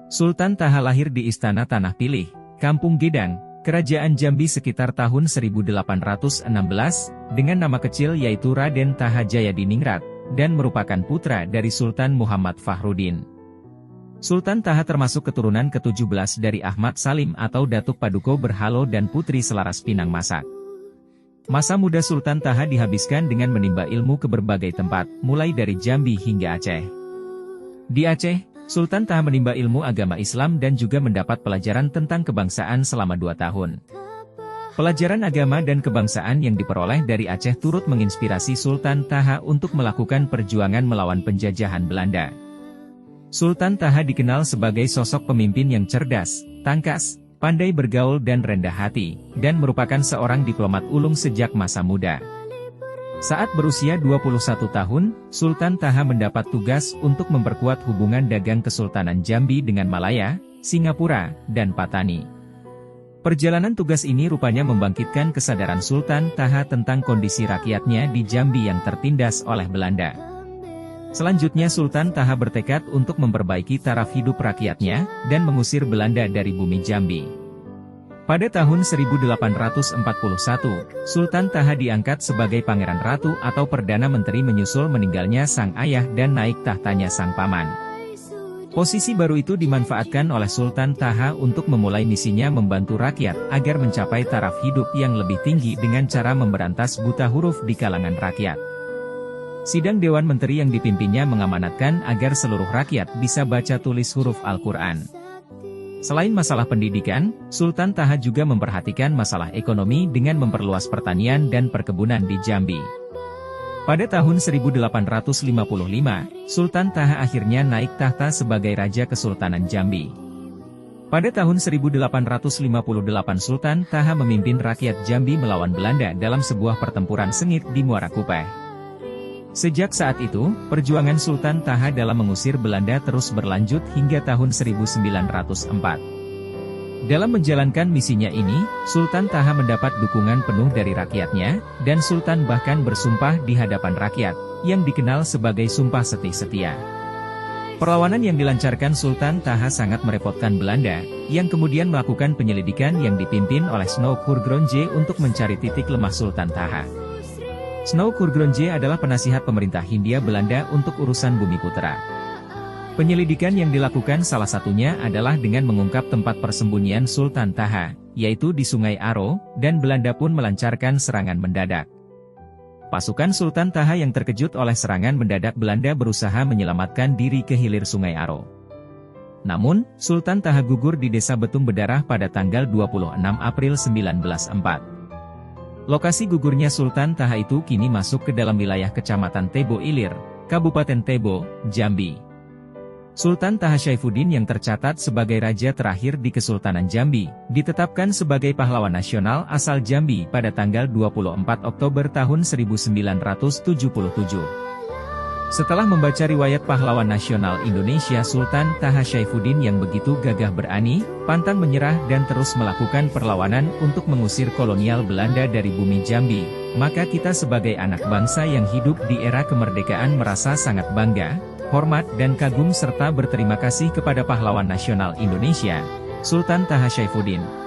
Sultan Taha lahir di Istana Tanah Pilih, Kampung Gedang, Kerajaan Jambi sekitar tahun 1816, dengan nama kecil yaitu Raden Taha Jayadiningrat, dan merupakan putra dari Sultan Muhammad Fahrudin. Sultan Taha termasuk keturunan ke-17 dari Ahmad Salim atau Datuk Paduko Berhalo dan Putri Selaras Pinang Masak. Masa muda Sultan Taha dihabiskan dengan menimba ilmu ke berbagai tempat, mulai dari Jambi hingga Aceh. Di Aceh, Sultan Taha menimba ilmu agama Islam dan juga mendapat pelajaran tentang kebangsaan selama 2 tahun. Pelajaran agama dan kebangsaan yang diperoleh dari Aceh turut menginspirasi Sultan Taha untuk melakukan perjuangan melawan penjajahan Belanda. Sultan Taha dikenal sebagai sosok pemimpin yang cerdas, tangkas, pandai bergaul dan rendah hati, dan merupakan seorang diplomat ulung sejak masa muda. Saat berusia 21 tahun, Sultan Taha mendapat tugas untuk memperkuat hubungan dagang Kesultanan Jambi dengan Malaya, Singapura, dan Patani. Perjalanan tugas ini rupanya membangkitkan kesadaran Sultan Taha tentang kondisi rakyatnya di Jambi yang tertindas oleh Belanda. Selanjutnya Sultan Taha bertekad untuk memperbaiki taraf hidup rakyatnya, dan mengusir Belanda dari bumi Jambi. Pada tahun 1841, Sultan Taha diangkat sebagai Pangeran Ratu atau Perdana Menteri menyusul meninggalnya sang ayah dan naik tahtanya sang paman. Posisi baru itu dimanfaatkan oleh Sultan Taha untuk memulai misinya membantu rakyat agar mencapai taraf hidup yang lebih tinggi dengan cara memberantas buta huruf di kalangan rakyat. Sidang Dewan Menteri yang dipimpinnya mengamanatkan agar seluruh rakyat bisa baca tulis huruf Al-Quran. Selain masalah pendidikan, Sultan Taha juga memperhatikan masalah ekonomi dengan memperluas pertanian dan perkebunan di Jambi. Pada tahun 1855, Sultan Taha akhirnya naik tahta sebagai Raja Kesultanan Jambi. Pada tahun 1858 Sultan Taha memimpin rakyat Jambi melawan Belanda dalam sebuah pertempuran sengit di Muara Kupeh. Sejak saat itu, perjuangan Sultan Taha dalam mengusir Belanda terus berlanjut hingga tahun 1904. Dalam menjalankan misinya ini, Sultan Taha mendapat dukungan penuh dari rakyatnya, dan Sultan bahkan bersumpah di hadapan rakyat, yang dikenal sebagai Sumpah Seti Setia. Perlawanan yang dilancarkan Sultan Taha sangat merepotkan Belanda, yang kemudian melakukan penyelidikan yang dipimpin oleh Snow Kurgronje untuk mencari titik lemah Sultan Taha. Snow Kurgronje adalah penasihat pemerintah Hindia Belanda untuk urusan Bumiputera. Penyelidikan yang dilakukan salah satunya adalah dengan mengungkap tempat persembunyian Sultan Taha, yaitu di Sungai Aro, dan Belanda pun melancarkan serangan mendadak. Pasukan Sultan Taha yang terkejut oleh serangan mendadak Belanda berusaha menyelamatkan diri ke hilir Sungai Aro. Namun, Sultan Taha gugur di Desa Betung Bedarah pada tanggal 26 April 1904. Lokasi gugurnya Sultan Taha itu kini masuk ke dalam wilayah Kecamatan Tebo Ilir, Kabupaten Tebo, Jambi. Sultan Taha Syaifuddin yang tercatat sebagai raja terakhir di Kesultanan Jambi, ditetapkan sebagai pahlawan nasional asal Jambi pada tanggal 24 Oktober tahun 1977. Setelah membaca riwayat pahlawan nasional Indonesia Sultan Taha Syaifuddin yang begitu gagah berani, pantang menyerah dan terus melakukan perlawanan untuk mengusir kolonial Belanda dari bumi Jambi, maka kita sebagai anak bangsa yang hidup di era kemerdekaan merasa sangat bangga, hormat dan kagum serta berterima kasih kepada pahlawan nasional Indonesia, Sultan Taha Syaifuddin.